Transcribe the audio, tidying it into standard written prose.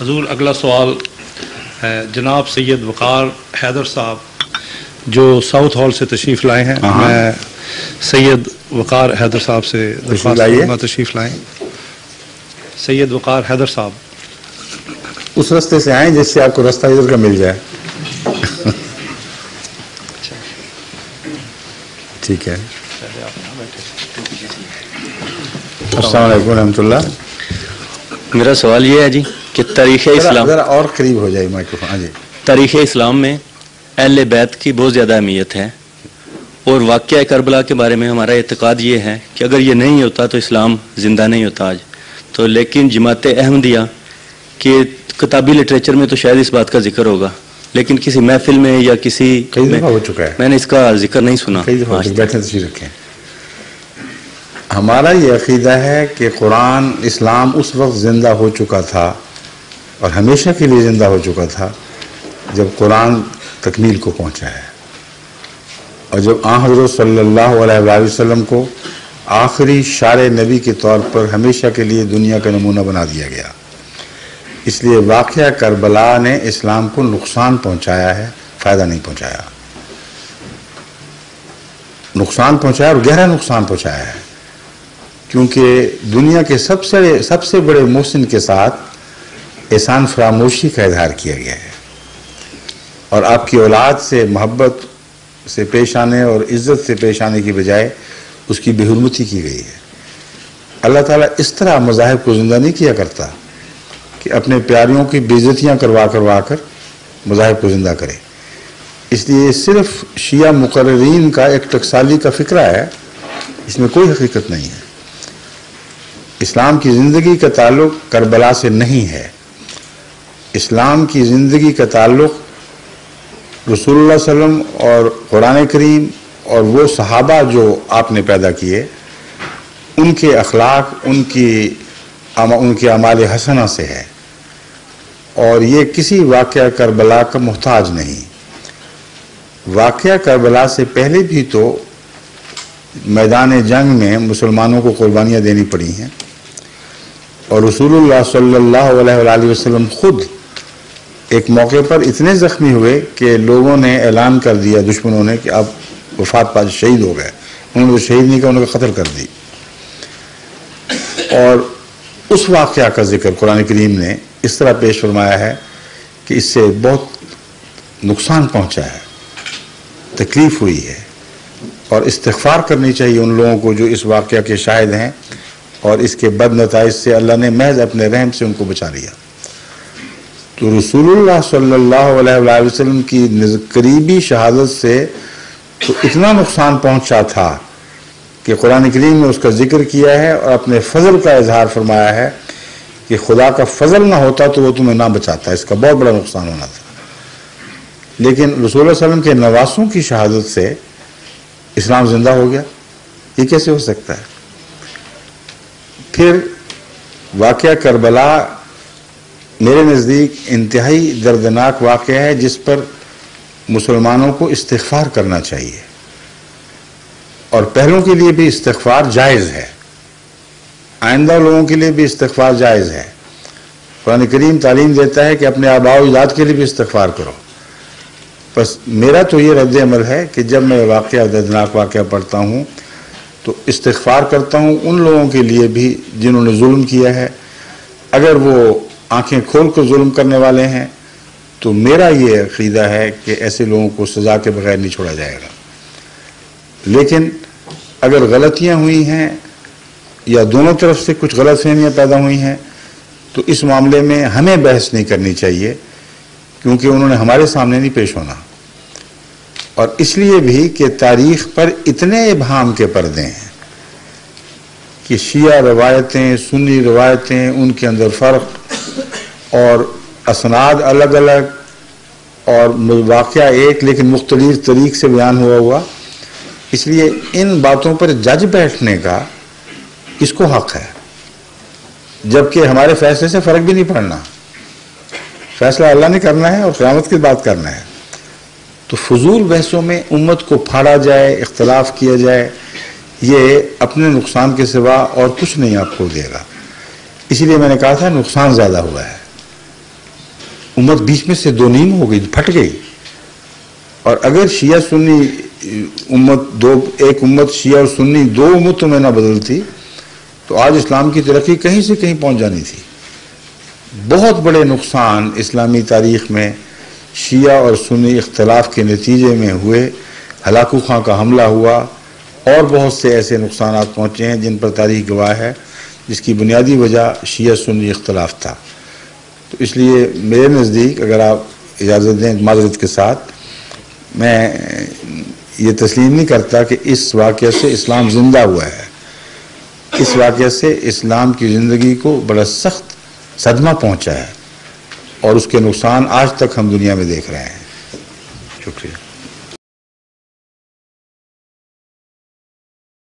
حضور اگلا سوال ہے جناب سید وقار حیدر صاحب جو ساؤتھ ہال سے تشریف لائے ہیں. میں سید وقار حیدر صاحب سے تشریف لائیں. سید وقار حیدر صاحب اس راستے سے آئیں جس سے آپ کو راستہ ادھر کا مل جائے. ٹھیک ہے. السلام علیکم ورحمۃ اللہ. میرا سوال یہ ہے جی کہ تاریخ اسلام ذرا اور قریب ہو جائے مائکروفون. ہاں جی. تاریخ اسلام میں اہل بیت کی بہت زیادہ اہمیت ہے اور واقعہ کربلا کے بارے میں ہمارا اعتقاد یہ ہے کہ اگر یہ نہیں ہوتا تو اسلام زندہ نہیں ہوتا آج. تو لیکن جماعت احمدیہ کے کتابی لٹریچر میں تو شاید اس بات کا ذکر ہوگا لیکن کسی محفل میں یا کسی کئی دفعہ ہو چکا ہے. میں نے اس کا ذکر نہیں سنا. کئی دفعہ بیٹھے تشریف رکھیں. ہمارا یہ عقیدہ ہے کہ قرآن اسلام اس وقت زندہ ہو چکا تھا اور ہمیشہ کے لیے زندہ ہو چکا تھا جب قرآن تکمیل کو پہنچا ہے اور جب آن حضرت صلی اللہ علیہ وآلہ وسلم کو آخری شار نبی کے طور پر ہمیشہ کے لیے دنیا کا نمونہ بنا دیا گیا. اس لیے واقعہ کربلا نے اسلام کو نقصان پہنچایا ہے, فائدہ نہیں پہنچایا. نقصان پہنچایا اور گہرا نقصان پہنچایا ہے کیونکہ دنیا کے سب سے بڑے محسن کے ساتھ احسان فراموشی کا اظہار کیا گیا ہے اور آپ کی اولاد سے محبت سے پیش آنے اور عزت سے پیش آنے کی بجائے اس کی بے حرمتی کی گئی ہے. اللہ تعالیٰ اس طرح مذاہب کو زندہ نہیں کیا کرتا کہ اپنے پیاریوں کی بے عزتیاں کروا کر مذاہب کو زندہ کرے. اس لیے صرف شیعہ مقررین کا ایک ٹکسالی کا فکرہ ہے, اس میں کوئی حقیقت نہیں ہے. اسلام کی زندگی کا تعلق کربلا سے نہیں ہے. اسلام کی زندگی کا تعلق رسول اللہ صلی اللہ علیہ وسلم اور قرآن کریم اور وہ صحابہ جو آپ نے پیدا کیے ان کے اخلاق, ان کے اعمال حسنہ سے ہے اور یہ کسی واقعہ کربلا کا محتاج نہیں. واقعہ کربلا سے پہلے بھی تو میدان جنگ میں مسلمانوں کو قربانیاں دینی پڑی ہیں اور رسول اللہ صلی اللہ علیہ وآلہ وسلم خود ایک موقع پر اتنے زخمی ہوئے کہ لوگوں نے اعلان کر دیا, دشمنوں نے, کہ آپ وفات پا شہید ہو گئے. انہوں نے تو شہید نہیں کیا, انہوں نے قتل کر دی. اور اس واقعہ کا ذکر قرآن کریم نے اس طرح پیش فرمایا ہے کہ اس سے بہت نقصان پہنچا ہے, تکلیف ہوئی ہے اور استغفار کرنی چاہیے ان لوگوں کو جو اس واقعہ کے شاہد ہیں اور اس کے بد نتائج سے اللہ نے محض اپنے رحم سے ان کو بچا لیا. تو رسول اللہ صلی اللہ علیہ وآلہ وسلم کی قریبی شہادت سے تو اتنا نقصان پہنچا تھا کہ قرآن کریم نے اس کا ذکر کیا ہے اور اپنے فضل کا اظہار فرمایا ہے کہ خدا کا فضل نہ ہوتا تو وہ تمہیں نہ بچاتا. اس کا بہت بڑا نقصان ہونا تھا. لیکن رسول اللہ صلی اللہ علیہ وسلم کے نواسوں کی شہادت سے اسلام زندہ ہو گیا. یہ کیسے ہو سکتا ہے؟ پھر واقعہ کربلا میرے نزدیک انتہائی دردناک واقعہ ہے جس پر مسلمانوں کو استغفار کرنا چاہیے اور پہلوں کے لیے بھی استغفار جائز ہے, آئندہ لوگوں کے لیے بھی استغفار جائز ہے. قرآن کریم تعلیم دیتا ہے کہ اپنے آباء و اجداد کے لیے بھی استغفار کرو. بس میرا تو یہ رد عمل ہے کہ جب میں واقعہ دردناک واقعہ پڑھتا ہوں تو استغفار کرتا ہوں ان لوگوں کے لیے بھی جنہوں نے ظلم کیا ہے. اگر وہ آنکھیں کھول کر ظلم کرنے والے ہیں تو میرا یہ عقیدہ ہے کہ ایسے لوگوں کو سزا کے بغیر نہیں چھوڑا جائے گا. لیکن اگر غلطیاں ہوئی ہیں یا دونوں طرف سے کچھ غلط فہمیاں پیدا ہوئی ہیں تو اس معاملے میں ہمیں بحث نہیں کرنی چاہیے کیونکہ انہوں نے ہمارے سامنے نہیں پیش ہونا. اور اس لیے بھی کہ تاریخ پر اتنے ابہام کے پردے ہیں کہ شیعہ روایتیں, سنی روایتیں, ان کے اندر فرق اور اسناد الگ الگ اور واقعہ ایک لیکن مختلف طریق سے بیان ہوا. اس لیے ان باتوں پر جج بیٹھنے کا اس کو حق ہے جبکہ ہمارے فیصلے سے فرق بھی نہیں پڑنا. فیصلہ اللہ نے کرنا ہے اور قیامت کی بات کرنا ہے. تو فضول بحثوں میں امت کو پھاڑا جائے, اختلاف کیا جائے, یہ اپنے نقصان کے سوا اور کچھ نہیں آپ کو دے گا. اسی لیے میں نے کہا تھا نقصان زیادہ ہوا ہے. امت بیچ میں سے دو نیم ہو گئی، پھٹ گئی. اور اگر شیعہ سنی امت ایک امت شیعہ اور سنی دو امتوں میں نہ بدلتی تو آج اسلام کی ترقی کہیں سے کہیں پہنچ جانی تھی. بہت بڑے نقصان اسلامی تاریخ میں شیعہ اور سنی اختلاف کے نتیجے میں ہوئے. ہلاکو خاں کا حملہ ہوا اور بہت سے ایسے نقصانات پہنچے ہیں جن پر تاریخ گواہ ہے، جس کی بنیادی وجہ شیعہ سنی اختلاف تھا. تو اس لیے میرے نزدیک اگر آپ اجازت دیں معذرت کے ساتھ، میں یہ تسلیم نہیں کرتا کہ اس واقعے سے اسلام زندہ ہوا ہے. اس واقعے سے اسلام کی زندگی کو بڑا سخت صدمہ پہنچا ہے اور اس کے نقصان آج تک ہم دنیا میں دیکھ رہے ہیں. شکریہ.